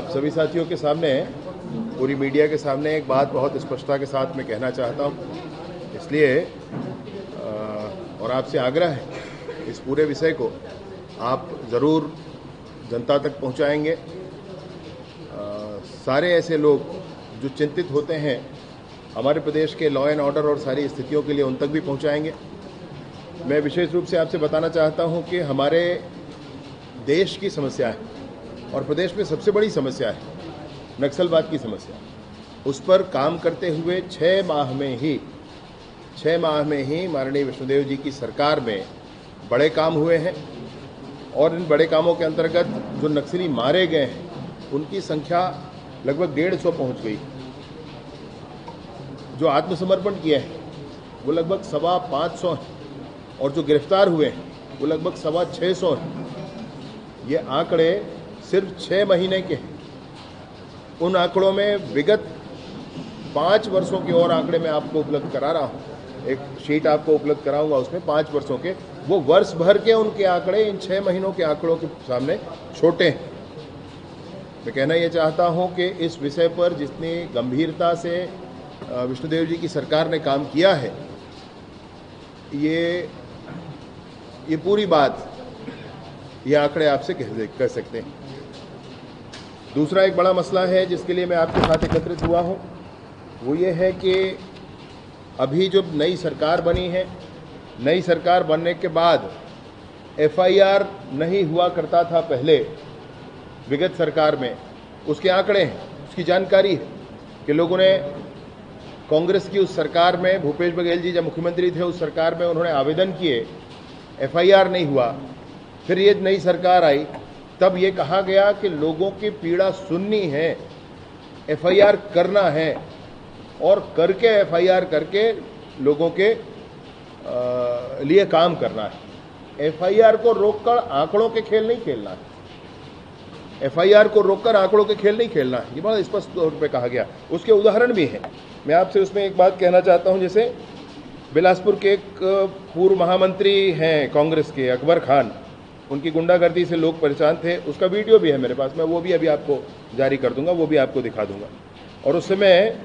सभी साथियों के सामने, पूरी मीडिया के सामने एक बात बहुत स्पष्टता के साथ मैं कहना चाहता हूँ, इसलिए और आपसे आग्रह है इस पूरे विषय को आप ज़रूर जनता तक पहुँचाएंगे। सारे ऐसे लोग जो चिंतित होते हैं हमारे प्रदेश के लॉ एंड ऑर्डर और सारी स्थितियों के लिए, उन तक भी पहुँचाएंगे। मैं विशेष रूप से आपसे बताना चाहता हूँ कि हमारे देश की समस्या है और प्रदेश में सबसे बड़ी समस्या है नक्सलवाद की समस्या। उस पर काम करते हुए 6 माह में ही माननीय विष्णुदेव जी की सरकार में बड़े काम हुए हैं और इन बड़े कामों के अंतर्गत जो नक्सली मारे गए हैं उनकी संख्या लगभग 150 पहुंच गई। जो आत्मसमर्पण किए हैं वो लगभग 550 हैं और जो गिरफ्तार हुए हैं वो लगभग 650 हैं। ये आंकड़े सिर्फ 6 महीने के हैं। उन आंकड़ों में विगत 5 वर्षों के और आंकड़े मैं आपको उपलब्ध करा रहा हूँ। एक शीट आपको उपलब्ध कराऊंगा, उसमें 5 वर्षों के, वो वर्ष भर के उनके आंकड़े इन 6 महीनों के आंकड़ों के सामने छोटे हैं। मैं कहना ये चाहता हूँ कि इस विषय पर जितनी गंभीरता से विष्णुदेव जी की सरकार ने काम किया है, ये पूरी बात ये आंकड़े आपसे कह सकते हैं। दूसरा एक बड़ा मसला है जिसके लिए मैं आपके साथ एकत्रित हुआ हूं, वो ये है कि अभी जो नई सरकार बनी है, नई सरकार बनने के बाद एफआईआर नहीं हुआ करता था पहले विगत सरकार में। उसके आंकड़े हैं, उसकी जानकारी है कि लोगों ने कांग्रेस की उस सरकार में, भूपेश बघेल जी जब मुख्यमंत्री थे उस सरकार में उन्होंने आवेदन किए, एफआईआर नहीं हुआ। फिर ये नई सरकार आई, तब ये कहा गया कि लोगों की पीड़ा सुननी है, एफआईआर करना है और करके एफआईआर करके लोगों के लिए काम करना है। एफआईआर को रोककर आंकड़ों के खेल नहीं खेलना है। एफआईआर को रोककर आंकड़ों के खेल नहीं खेलना है, ये बड़ा स्पष्ट तौर पे कहा गया। उसके उदाहरण भी हैं। मैं आपसे उसमें एक बात कहना चाहता हूं, जैसे बिलासपुर के एक पूर्व महामंत्री हैं कांग्रेस के, अकबर खान, उनकी गुंडागर्दी से लोग परेशान थे। उसका वीडियो भी है मेरे पास, मैं वो भी अभी आपको जारी कर दूंगा, वो भी आपको दिखा दूंगा। और उस समय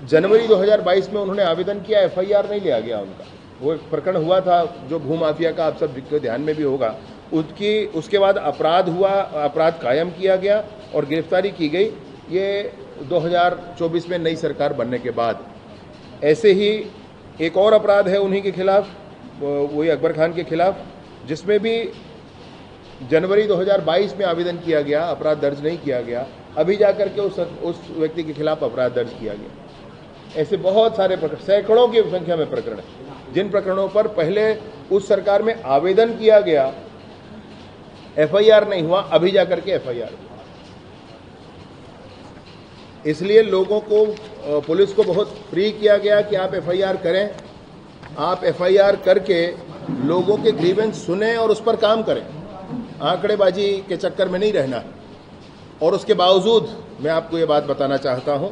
जनवरी 2022 में उन्होंने आवेदन किया, एफआईआर नहीं लिया गया उनका। वो एक प्रकरण हुआ था जो भूमाफिया का, आप सब के ध्यान में भी होगा। उसके बाद अपराध हुआ, अपराध कायम किया गया और गिरफ्तारी की गई, ये 2024 में नई सरकार बनने के बाद। ऐसे ही एक और अपराध है उन्हीं के खिलाफ, वही अकबर खान के खिलाफ, जिसमें भी जनवरी 2022 में आवेदन किया गया, अपराध दर्ज नहीं किया गया, अभी जाकर के उस व्यक्ति के खिलाफ अपराध दर्ज किया गया। ऐसे बहुत सारे प्रकरण, सैकड़ों की संख्या में प्रकरण है, जिन प्रकरणों पर पहले उस सरकार में आवेदन किया गया, एफआईआर नहीं हुआ, अभी जाकर के एफआईआर हुआ। इसलिए लोगों को, पुलिस को बहुत फ्री किया गया कि आप एफआईआर करें, आप एफआईआर करके लोगों के ग्रीवेंस सुने और उस पर काम करें, आंकड़ेबाजी के चक्कर में नहीं रहना। और उसके बावजूद मैं आपको ये बात बताना चाहता हूं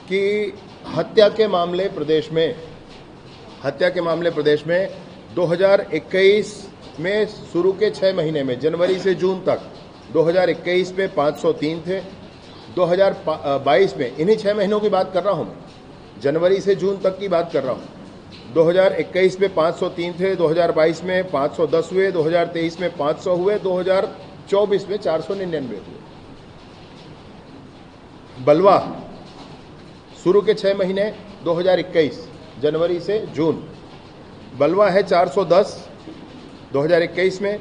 कि हत्या के मामले प्रदेश में 2021 में शुरू के 6 महीने में, जनवरी से जून तक 2021 में 503 थे। 2022 में, इन्हीं 6 महीनों की बात कर रहा हूं मैं, जनवरी से जून तक की बात कर रहा हूं। 2021 में 503 थे, 2022 में 510 हुए, 2023 में 500 हुए, 2024 में 499 हुए। बलवा शुरू के 6 महीने 2021 जनवरी से जून, बलवा है 410 2021 में,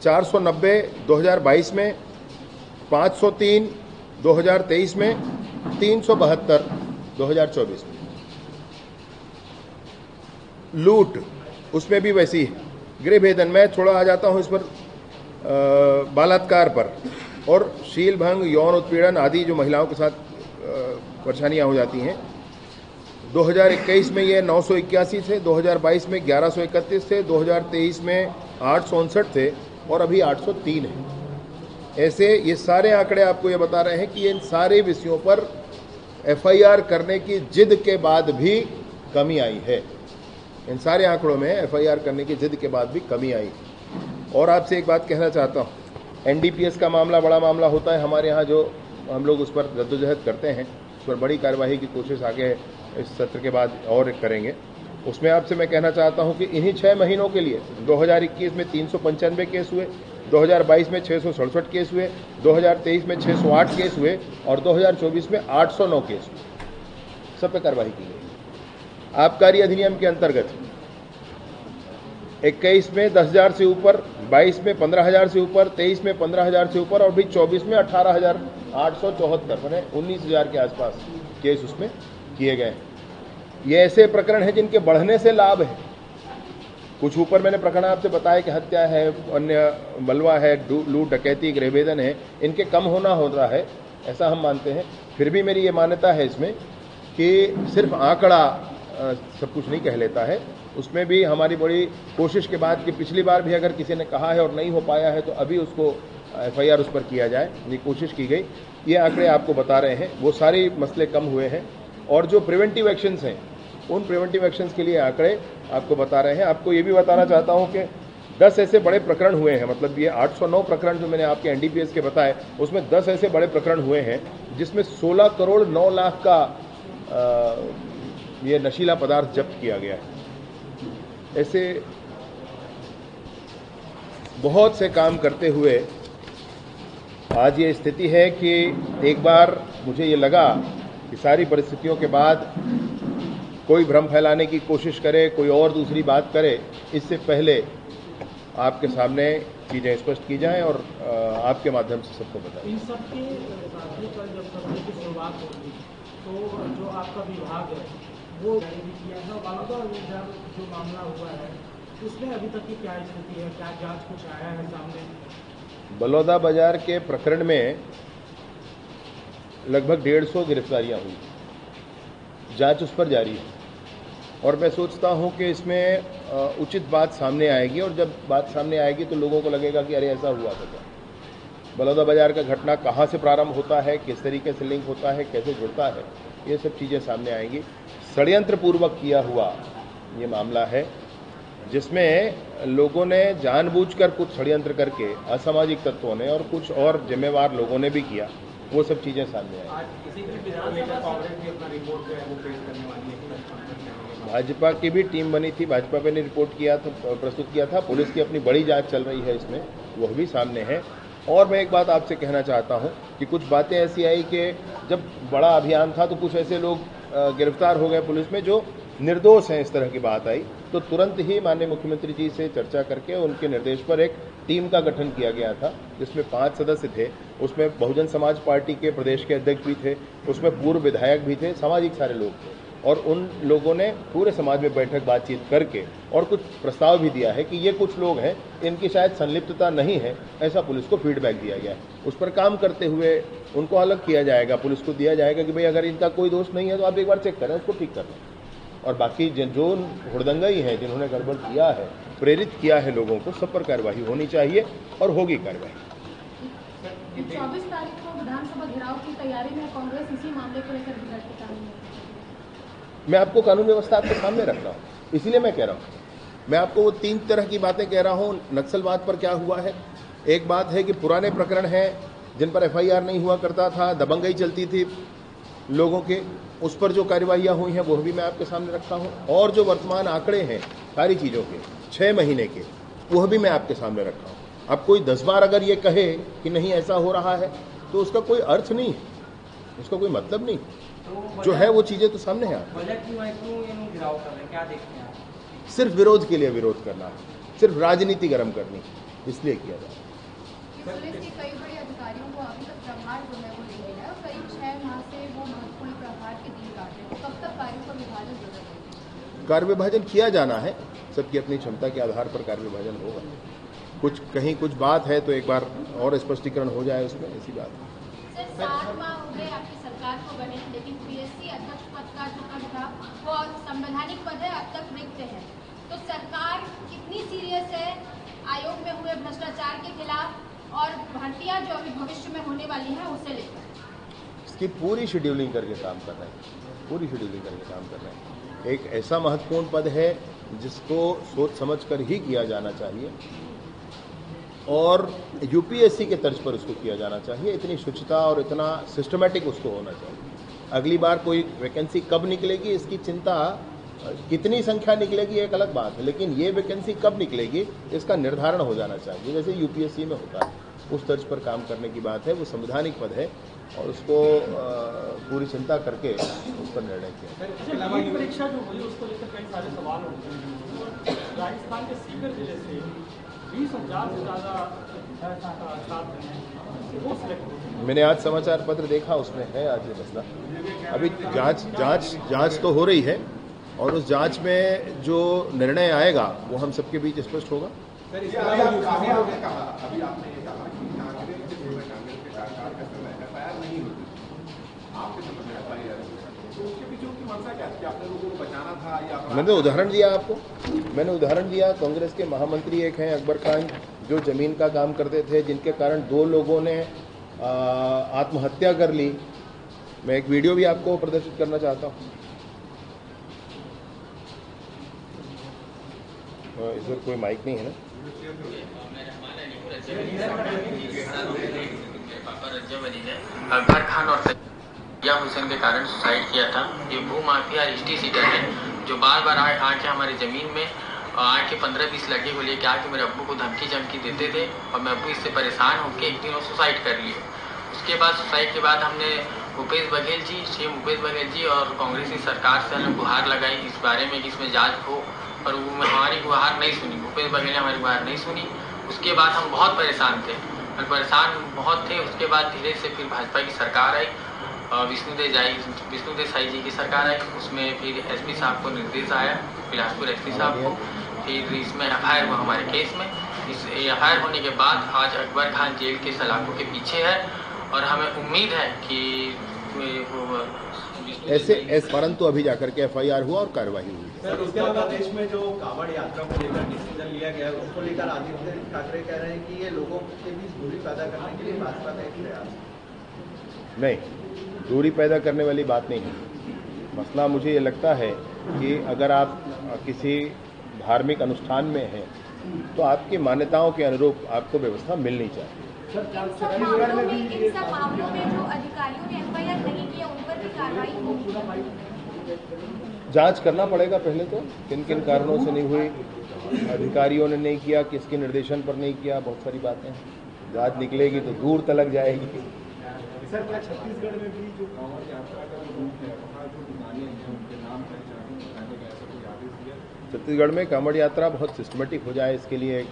490 2022 में, 503 2023 में, 372 2024 में। लूट, उसमें भी वैसी है। गृह भेदन में थोड़ा आ जाता हूं इस पर, बलात्कार पर और शील भंग, यौन उत्पीड़न आदि जो महिलाओं के साथ परेशानियां हो जाती हैं। 2021 में ये 981 थे, 2022 में 1131 थे, 2023 में 859 थे और अभी 803 है। ऐसे ये सारे आंकड़े आपको ये बता रहे हैं कि इन सारे विषयों पर एफआईआर करने की जिद के बाद भी कमी आई है। इन सारे आंकड़ों में एफआईआर करने की जिद के बाद भी कमी आई। और आपसे एक बात कहना चाहता हूं एनडीपीएस का मामला बड़ा मामला होता है हमारे यहाँ, जो हम लोग उस पर जद्दोजहद करते हैं, उस पर बड़ी कार्यवाही की कोशिश आगे इस सत्र के बाद और करेंगे। उसमें आपसे मैं कहना चाहता हूं कि इन्हीं 6 महीनों के लिए 2021 में 395 केस हुए, 2022 में 667 केस हुए, 2023 में 608 केस हुए और 2024 में 809 केस हुए। सब पे कार्रवाई की गई। आबकारी अधिनियम के अंतर्गत 21 में 10,000 से ऊपर, 22 में 15,000 से ऊपर, 23 में 15,000 से ऊपर और भी 24 में 18,874 मैंने 19,000 के आसपास केस उसमें किए गए। ये ऐसे प्रकरण हैं जिनके बढ़ने से लाभ है। कुछ ऊपर मैंने प्रकरण आपसे बताया कि हत्या है, अन्य बलवा है, लूट डकैती, गृहभेदन है, इनके कम होना हो रहा है, ऐसा हम मानते हैं। फिर भी मेरी ये मान्यता है इसमें कि सिर्फ आंकड़ा सब कुछ नहीं कह लेता है। उसमें भी हमारी बड़ी कोशिश के बाद कि पिछली बार भी अगर किसी ने कहा है और नहीं हो पाया है तो अभी उसको FIR उस पर किया जाए, ये कोशिश की गई। ये आंकड़े आपको बता रहे हैं, वो सारे मसले कम हुए हैं। और जो प्रिवेंटिव एक्शंस हैं, उन प्रिवेंटिव एक्शंस के लिए आंकड़े आपको बता रहे हैं। आपको ये भी बताना चाहता हूं कि 10 ऐसे बड़े प्रकरण हुए हैं, मतलब ये 809 प्रकरण जो मैंने आपके NDPS के बताए, उसमें 10 ऐसे बड़े प्रकरण हुए हैं जिसमें 16 करोड़ 9 लाख का ये नशीला पदार्थ जब्त किया गया है। ऐसे बहुत से काम करते हुए आज ये स्थिति है कि एक बार मुझे ये लगा कि सारी परिस्थितियों के बाद कोई भ्रम फैलाने की कोशिश करे, कोई और दूसरी बात करे, इससे पहले आपके सामने चीज़ें स्पष्ट की जाएं और आपके माध्यम से सबको बताएं। इन सब के साथी पर जब सत्र की शुरुआत होगी तो जो आपका विभाग है वो भी किया है, बलौदा बाजार जो मामला हुआ है उसमें अभी तक की क्या स्थिति है, क्या जांच कुछ आया है सामने? बलौदा बाजार के प्रकरण में लगभग 150 गिरफ्तारियां हुई, जांच उस पर जारी है और मैं सोचता हूं कि इसमें उचित बात सामने आएगी और जब बात सामने आएगी तो लोगों को लगेगा कि अरे ऐसा हुआ था क्या। बलौदा बाजार का घटना कहां से प्रारंभ होता है, किस तरीके से लिंक होता है, कैसे जुड़ता है, ये सब चीज़ें सामने आएंगी। षड्यंत्र पूर्वक किया हुआ ये मामला है जिसमें लोगों ने जानबूझकर कुछ षड्यंत्र करके, असामाजिक तत्वों ने और कुछ और जिम्मेवार लोगों ने भी किया, वो सब चीज़ें सामने आई। भाजपा की भी टीम बनी थी, भाजपा पे ने रिपोर्ट किया था, प्रस्तुत किया था। पुलिस की अपनी बड़ी जांच चल रही है इसमें, वह भी सामने है। और मैं एक बात आपसे कहना चाहता हूं कि कुछ बातें ऐसी आई कि जब बड़ा अभियान था तो कुछ ऐसे लोग गिरफ्तार हो गए पुलिस में जो निर्दोष हैं। इस तरह की बात आई तो तुरंत ही माननीय मुख्यमंत्री जी से चर्चा करके उनके निर्देश पर एक टीम का गठन किया गया था जिसमें 5 सदस्य थे। उसमें बहुजन समाज पार्टी के प्रदेश के अध्यक्ष भी थे, उसमें पूर्व विधायक भी थे, सामाजिक सारे लोग थे और उन लोगों ने पूरे समाज में बैठक बातचीत करके और कुछ प्रस्ताव भी दिया है कि ये कुछ लोग हैं, इनकी शायद संलिप्तता नहीं है, ऐसा पुलिस को फीडबैक दिया गया है। उस पर काम करते हुए उनको अलग किया जाएगा, पुलिस को दिया जाएगा कि भाई अगर इनका कोई दोष नहीं है तो आप एक बार चेक करें, उसको ठीक कर लें। और बाकी जो हुड़दंगाई हैं, जिन्होंने गड़बड़ किया है, प्रेरित किया है लोगों को, सब पर कार्रवाई होनी चाहिए और होगी कार्रवाई। 24 तारीख को विधानसभा घेराव की तैयारी में कांग्रेस इसी मामले को लेकर बिगड़ती कानून। मैं आपको कानून व्यवस्था आपके सामने रख रहा हूँ, इसीलिए मैं कह रहा हूँ। मैं आपको वो 3 तरह की बातें कह रहा हूँ। नक्सलवाद पर क्या हुआ है, एक बात है कि पुराने प्रकरण हैं जिन पर FIR नहीं हुआ करता था, दबंगई चलती थी लोगों के, उस पर जो कार्यवाहियाँ हुई हैं वो भी मैं आपके सामने रखता हूँ। और जो वर्तमान आंकड़े हैं सारी चीज़ों के 6 महीने के, वह भी मैं आपके सामने रखता हूँ। अब कोई 10 बार अगर ये कहे कि नहीं ऐसा हो रहा है तो उसका कोई अर्थ नहीं, उसका कोई मतलब नहीं। जो है वो चीजें तो सामने है। सिर्फ विरोध के लिए विरोध करना, सिर्फ राजनीति गर्म करनी, इसलिए किया जाए। पुलिस के कई बड़े अधिकारियों को अभी तक प्रभार जो है वो नहीं मिला है और करीब 6 माह से वो महत्वपूर्ण प्रभार के दिन काट रहे हैं। कब तक कार्यों का विभाजन हो जाएगा? कार्य विभाजन किया जाना है, सबकी अपनी क्षमता के आधार पर कार्य विभाजन होगा। कुछ कहीं कुछ बात है तो एक बार और स्पष्टीकरण हो जाए उसमें, ऐसी बात है। सर 7 माह हो गए आपकी सरकार को बने, लेकिन PSC अध्यक्ष पद का जो पद था वो संवैधानिक पद है, अब तक रिक्त है। तो सरकार कितनी सीरियस है आयोग में हुए भ्रष्टाचार के खिलाफ और भर्तियां जो अभी भविष्य में होने वाली हैं उसे लेकर? इसकी पूरी शेड्यूलिंग करके काम कर रहे हैं, पूरी शेड्यूलिंग करके काम कर रहे हैं। एक ऐसा महत्वपूर्ण पद है जिसको सोच समझ कर ही किया जाना चाहिए। और यूपीएससी के तर्ज पर उसको किया जाना चाहिए। इतनी शुचिता और इतना सिस्टमेटिक उसको होना चाहिए। अगली बार कोई वैकेंसी कब निकलेगी इसकी चिंता, कितनी संख्या निकलेगी एक अलग बात है, लेकिन ये वैकेंसी कब निकलेगी इसका निर्धारण हो जाना चाहिए, जैसे यूपीएससी में होता है। उस तर्ज पर काम करने की बात है। वो संवैधानिक पद है और उसको पूरी चिंता करके उस पर निर्णय किया। परीक्षा जो हुई उसको लेकर कई सारे सवाल होते हैं। राजस्थान के सीकर जिले से 20,000 से ज़्यादा छात्र हैं, वो सिलेक्ट हुए। मैंने आज समाचार पत्र देखा, उसमें है आज ये मसला। अभी जांच तो हो रही है और उस जांच में जो निर्णय आएगा वो हम सबके बीच स्पष्ट होगा। मैंने उदाहरण दिया आपको, मैंने उदाहरण दिया। कांग्रेस के महामंत्री एक हैं अकबर खान, जो जमीन का काम करते थे, जिनके कारण 2 लोगों ने आत्महत्या कर ली। मैं एक वीडियो भी आपको प्रदर्शित करना चाहता हूँ। इधर कोई माइक नहीं है ना? अकबर खान और सैयद हुसैन के कारण सुसाइड किया था। ये भूमाफिया रिश्ती सीटर है जो बार बार आके हमारी ज़मीन में आके 15-20 लड़के को लेके आके मेरे अब्बू को धमकी चमकी देते थे और मैं अब्बू इससे परेशान होकर एक दिन वो सुसाइड कर लिए। उसके बाद सुसाइड के बाद हमने भूपेश बघेल जी, सीएम भूपेश बघेल जी और कांग्रेस की सरकार से हमने गुहार लगाई इस बारे में कि इसमें जाँच हो, और वो हमारी गुहार नहीं सुनी। भूपेश बघेल ने हमारी गुहार नहीं सुनी। उसके बाद हम बहुत परेशान थे और परेशान बहुत थे। उसके बाद धीरे से फिर भाजपा की सरकार आई, विष्णु देसाई जी की सरकार आई। उसमें फिर एसपी साहब को निर्देश आया, बिलासपुर एसपी साहब को, फिर इसमें एफआईआर हुआ हमारे केस में। इस एफआईआर होने के बाद आज अकबर खान जेल के सलाखों के पीछे है और हमें उम्मीद है कि ऐसे परंतु अभी जाकर के एफआईआर हुआ और कार्रवाई हुई। सर, उसके अलावा देश में जो कांवड़ यात्रा को लेकर डिसीजन लिया गया है, उसको लेकर आदित्य ठाकरे कह रहे हैं कि ये लोगों के बीच दूरी पैदा करने के लिए भाजपा का एक प्रयास। नहीं, दूरी पैदा करने वाली बात नहीं है। मसला मुझे ये लगता है कि अगर आप किसी धार्मिक अनुष्ठान में हैं तो आपकी मान्यताओं के अनुरूप आपको व्यवस्था मिलनी चाहिए। इन सब मामलों में जो अधिकारियों ने एफआईआर नहीं किया उन पर भी कार्रवाई होगी। जांच करना पड़ेगा पहले तो, किन किन कारणों से नहीं हुई, अधिकारियों ने नहीं किया, किसके निर्देशन पर नहीं किया, बहुत सारी बातें हैं। जांच निकलेगी तो दूर तलक जाएगी। सर, क्या छत्तीसगढ़ में भी जो कांवड़ यात्रा का जो रूट है, वहाँ जो दुकानें हैं उनके नाम पहचान बताने का ऐसा कोई आदेश दिया? छत्तीसगढ़ में कांवड़ यात्रा बहुत सिस्टमेटिक हो जाए, इसके लिए एक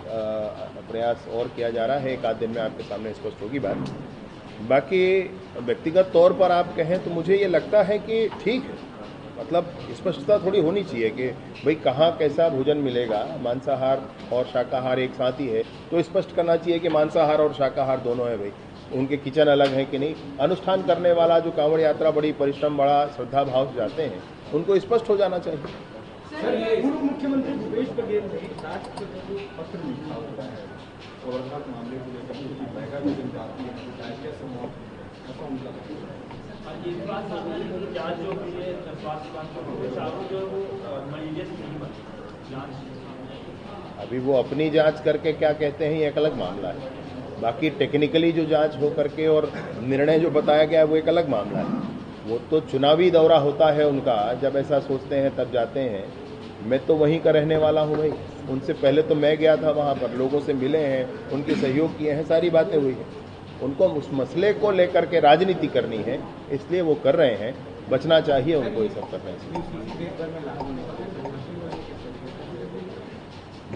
प्रयास और किया जा रहा है। 1 आध दिन में आपके सामने स्पष्ट होगी बात। बाकी व्यक्तिगत तौर पर आप कहें तो मुझे ये लगता है कि ठीक है, मतलब स्पष्टता थोड़ी होनी चाहिए कि भाई कहाँ कैसा भोजन मिलेगा। मांसाहार और शाकाहार एक साथ ही है तो स्पष्ट करना चाहिए कि मांसाहार और शाकाहार दोनों है भाई, उनके किचन अलग हैं कि नहीं। अनुष्ठान करने वाला जो कांवड़ यात्रा बड़ी परिश्रम, बड़ा श्रद्धा भाव से जाते हैं, उनको स्पष्ट हो जाना चाहिए। पूर्व मुख्यमंत्री भूपेश बघेल ने राष्ट्र को पत्र लिखा हुआ है गोरखनाथ मामले को लेकर जांच जो हुई है स्वास्थ्य विभाग जो मरीज से नहीं बनी जांच। अभी वो अपनी जांच करके क्या कहते हैं ये एक अलग मामला है। बाकी टेक्निकली जो जांच हो करके और निर्णय जो बताया गया है वो एक अलग मामला है। वो तो चुनावी दौरा होता है उनका, जब ऐसा सोचते हैं तब जाते हैं। मैं तो वहीं का रहने वाला हूँ भाई, उनसे पहले तो मैं गया था वहाँ पर, लोगों से मिले हैं, उनके सहयोग किए हैं, सारी बातें हुई हैं। उनको उस मसले को लेकर के राजनीति करनी है, इसलिए वो कर रहे हैं। बचना चाहिए उनको ये सब करने से।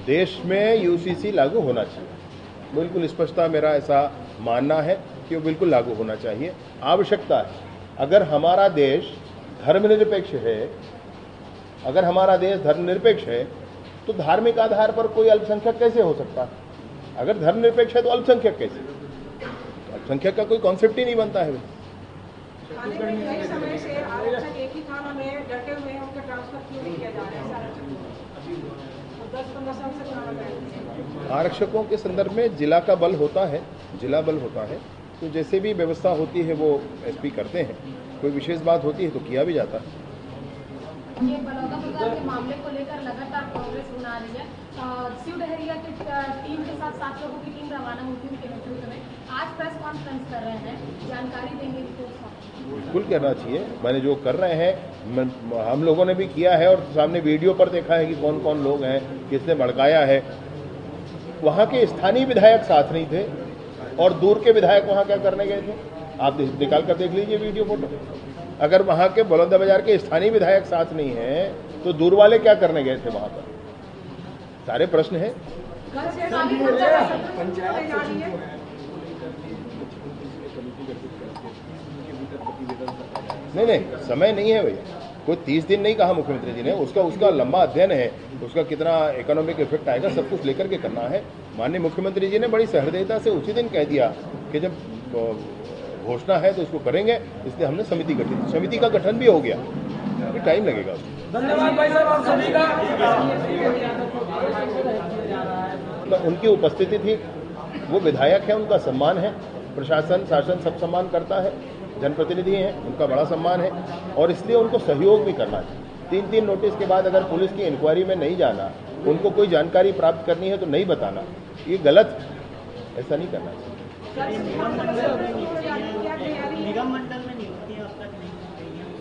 देश में यूसीसी लागू होना चाहिए, बिल्कुल स्पष्टता मेरा ऐसा मानना है कि वो बिल्कुल लागू होना चाहिए, आवश्यकता है। अगर हमारा देश धर्मनिरपेक्ष है, अगर हमारा देश धर्मनिरपेक्ष है तो धार्मिक आधार पर कोई अल्पसंख्यक कैसे हो सकता है? अगर धर्मनिरपेक्ष है तो अल्पसंख्यक कैसे? तो अल्पसंख्यक का कोई कॉन्सेप्ट ही नहीं बनता है। समय से आरक्षक एक ही थाना में डटे हुए हैं, उनका ट्रांसफर क्यों नहीं किया जा रहा है? 10-15 साल से थाना में आरक्षकों के संदर्भ में जिला का बल होता है, जिला बल होता है, तो जैसे भी व्यवस्था होती है वो एसपी करते हैं। कोई विशेष बात होती है तो किया भी जाता है। ये बलौदा बाजार के मामले को लेकर लगातार कांग्रेस सुना रही है। शिव डहरिया की टीम के साथ 7 लोगों की टीम रवाना हुई थी उनके नेतृत्व में, आज प्रेस कॉन्फ्रेंस कर रहे हैं, जानकारी देंगे रिपोर्ट। बिल्कुल करना चाहिए। मैंने जो कर रहे हैं हम लोगों ने भी किया है और सामने वीडियो पर देखा है कि कौन कौन लोग हैं, किसने भड़काया है। वहाँ के स्थानीय विधायक साथ नहीं थे और दूर के विधायक वहाँ क्या करने गए थे, आप निकाल कर देख लीजिए वीडियो फोटो। अगर वहाँ के बलौदा बाजार के स्थानीय विधायक साथ नहीं हैं तो दूर वाले क्या करने गए थे वहाँ पर, सारे प्रश्न हैं। नहीं, समय नहीं है भैया, कोई 30 दिन नहीं कहा मुख्यमंत्री जी ने, उसका लंबा अध्ययन है, उसका कितना इकोनॉमिक इफेक्ट आएगा सब कुछ लेकर के करना है। माननीय मुख्यमंत्री जी ने बड़ी सहृदयता से उसी दिन कह दिया कि जब घोषणा है तो उसको करेंगे, इसलिए हमने समिति का गठन भी हो गया, अभी टाइम लगेगा उसको। धन्यवाद भाई साहब आप सभी का। उनकी उपस्थिति थी, वो विधायक है, उनका सम्मान है, प्रशासन शासन सब सम्मान करता है, जनप्रतिनिधि हैं, उनका बड़ा सम्मान है और इसलिए उनको सहयोग भी करना है। 3 नोटिस के बाद अगर पुलिस की इंक्वायरी में नहीं जाना, उनको कोई जानकारी प्राप्त करनी है तो नहीं बताना, ये गलत है, ऐसा नहीं करना चाहिए।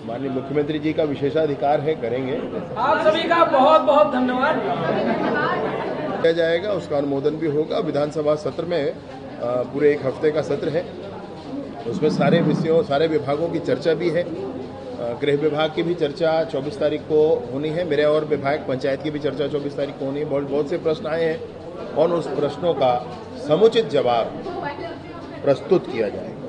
माननीय मुख्यमंत्री जी का विशेषाधिकार है, करेंगे। आप सभी का बहुत बहुत धन्यवाद किया जाएगा, उसका अनुमोदन भी होगा। विधानसभा सत्र में पूरे 1 हफ्ते का सत्र है, उसमें सारे विषयों सारे विभागों की चर्चा भी है। गृह विभाग की भी चर्चा 24 तारीख को होनी है, मेरे और विभाग पंचायत की भी चर्चा 24 तारीख को होनी है। बहुत से प्रश्न आए हैं और उस प्रश्नों का समुचित जवाब प्रस्तुत किया जाएगा।